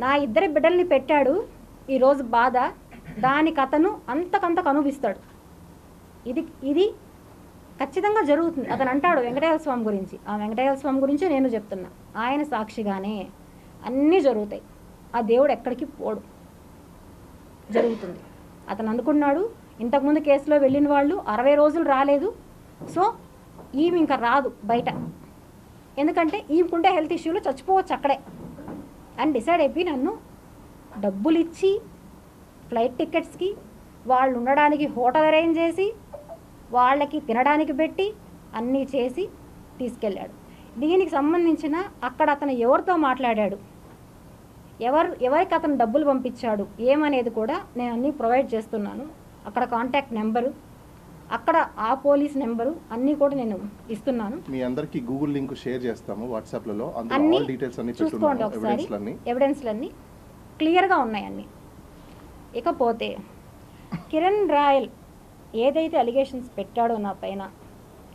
నా 2 బిడ్డల్ని పెట్టాడు, ఈరోజు బాధ, దానికి అతను అంతకంతకు అనుభవిస్తాడు. ఇది ఇది ఖచ్చితంగా జరుగుతుంది. అతను అంటాడు వెంకటేశ్వర స్వామి గురించి. ఆ వెంకటేశ్వర స్వామి గురించి నేను చెప్తున్నా. ఆయన సాక్షిగానే అన్నీ జరుగుతాయి. ఆ దేవుడు ఎక్కడికి పోడు, జరుగుతుంది. అతను అనుకున్నాడు ఇంతకుముందు కేసులో వెళ్ళిన వాళ్ళు 60 రోజులు రాలేదు, సో ఈమె ఇంకా రాదు బయట, ఎందుకంటే ఈమెకుంటే హెల్త్ ఇష్యూలు చచ్చిపోవచ్చు అక్కడే అని డిసైడ్ అయిపోయి నన్ను డబ్బులు ఇచ్చి ఫ్లైట్ టికెట్స్కి, వాళ్ళు ఉండడానికి హోటల్ అరేంజ్ చేసి, వాళ్ళకి తినడానికి పెట్టి అన్నీ చేసి తీసుకెళ్ళాడు. దీనికి సంబంధించిన అక్కడ అతను ఎవరితో మాట్లాడాడు, ఎవరికి అతను డబ్బులు పంపించాడు ఏమనేది కూడా నేను అన్నీ ప్రొవైడ్ చేస్తున్నాను. అక్కడ కాంటాక్ట్ నెంబరు, అక్కడ ఆ పోలీస్ నెంబరు అన్నీ కూడా నేను ఇస్తున్నాను. మీ అందరికీ గూగుల్ లింక్ షేర్ చేస్తాము వాట్సాప్లలో, అన్ని డీటెయిల్స్ అన్ని చూసుకోండి ఒకసారి. ఎవిడెన్స్లన్నీ క్లియర్గా ఉన్నాయి అన్నీ. ఇకపోతే కిరణ్ రాయల్ ఏదైతే అలిగేషన్స్ పెట్టాడో నా పైన,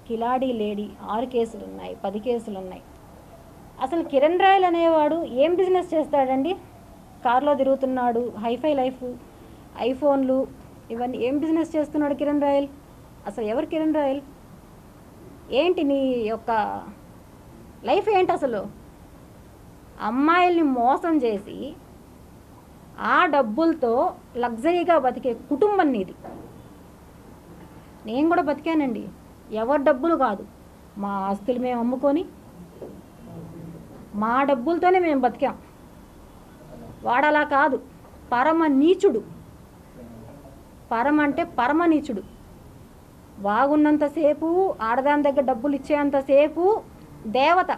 కిలాడీ లేడీ 6 కేసులు ఉన్నాయి, 10 కేసులు ఉన్నాయి. అసలు కిరణ్ రాయల్ అనేవాడు ఏం బిజినెస్ చేస్తాడండి? కార్లో తిరుగుతున్నాడు, హైఫై లైఫ్, ఐఫోన్లు, ఇవన్నీ ఏం బిజినెస్ చేస్తున్నాడు కిరణ్ రాయల్? అసలు ఎవరు కిరణ్ రాయల్? ఏంటి నీ యొక్క లైఫ్ ఏంటి అసలు? అమ్మాయిల్ని మోసం చేసి ఆ డబ్బులతో లగ్జరీగా బతికే కుటుంబం నీది. నేను కూడా బతికానండి, ఎవరి డబ్బులు కాదు, మా ఆస్తులు మేము అమ్ముకొని మా డబ్బులతోనే మేము బతికాం. వాడలా కాదు, పరమ నీచుడు, అంటే పరమ నీచుడు. బాగున్నంతసేపు, ఆడదాని దగ్గర డబ్బులు ఇచ్చేంతసేపు దేవత,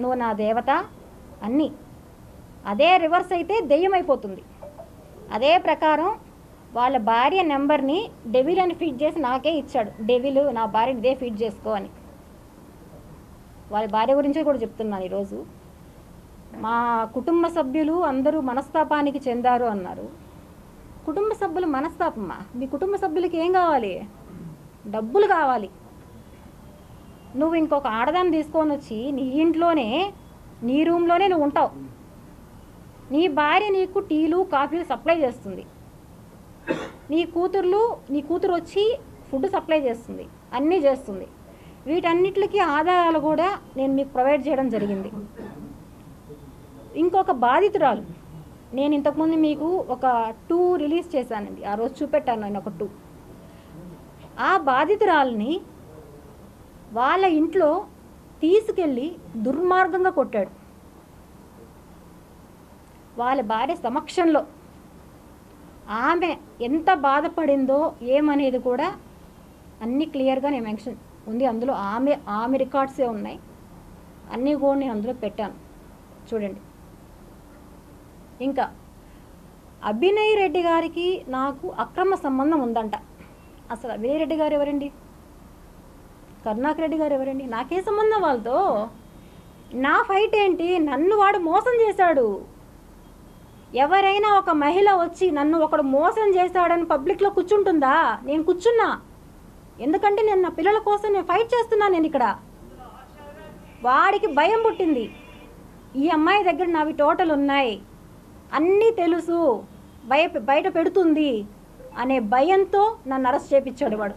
నువ్వు నా దేవత అన్నీ. అదే రివర్స్ అయితే దెయ్యం అయిపోతుంది. అదే ప్రకారం వాళ్ళ భార్య నెంబర్ని డెవిల్ అని ఫీడ్ చేసి నాకే ఇచ్చాడు. డెవిల్ నా భార్యని ఇదే ఫీడ్ చేసుకో అని. వాళ్ళ భార్య గురించి కూడా చెప్తున్నాను ఈరోజు. మా కుటుంబ సభ్యులు అందరూ మనస్తాపానికి చెందారు అన్నారు. కుటుంబ సభ్యులు మనస్తాపమా? మీ కుటుంబ సభ్యులకి ఏం కావాలి? డబ్బులు కావాలి. నువ్వు ఇంకొక ఆడదాన్ని తీసుకొని వచ్చి నీ ఇంట్లోనే, నీ రూమ్లోనే నువ్వు ఉంటావు. నీ భార్య నీకు టీలు కాఫీలు సప్లై చేస్తుంది, నీ కూతురు వచ్చి ఫుడ్ సప్లై చేస్తుంది, అన్నీ చేస్తుంది. వీటన్నిటికీ ఆధారాలు కూడా నేను మీకు ప్రొవైడ్ చేయడం జరిగింది. ఇంకొక బాధితురాలు, నేను ఇంతకుముందు మీకు ఒక 2 రిలీజ్ చేశానండి, ఆ రోజు చూపెట్టాను నేను ఒక 2. ఆ బాధితురాలని వాళ్ళ ఇంట్లో తీసుకెళ్ళి దుర్మార్గంగా కొట్టాడు వాళ్ళ భార్య సమక్షంలో. ఆమె ఎంత బాధపడిందో ఏమనేది కూడా అన్నీ క్లియర్గా నేను మెన్షన్ ఉంది అందులో. ఆమె రికార్డ్సే ఉన్నాయి, అన్నీ కూడా నేను అందులో పెట్టాను, చూడండి. ఇంకా అభినయ్ రెడ్డి గారికి నాకు అక్రమ సంబంధం ఉందంట. అసలు అభినయ్ రెడ్డి గారు ఎవరండి? కరుణాకర్ రెడ్డి గారు ఎవరండి? నాకే సంబంధం వాళ్ళతో? నా ఫైట్ ఏంటి? నన్ను వాడు మోసం చేశాడు. ఎవరైనా ఒక మహిళ వచ్చి నన్ను ఒకడు మోసం చేశాడని పబ్లిక్లో కూర్చుంటుందా? నేను కూర్చున్నా, ఎందుకంటే నేను నా పిల్లల కోసం నేను ఫైట్ చేస్తున్నాను. నేను ఇక్కడ వాడికి భయం పుట్టింది, ఈ అమ్మాయి దగ్గర నావి టోటల్ ఉన్నాయి, అన్నీ తెలుసు, బయట పెడుతుంది అనే భయంతో నన్ను అరెస్ట్ చేయించాడు వాడు.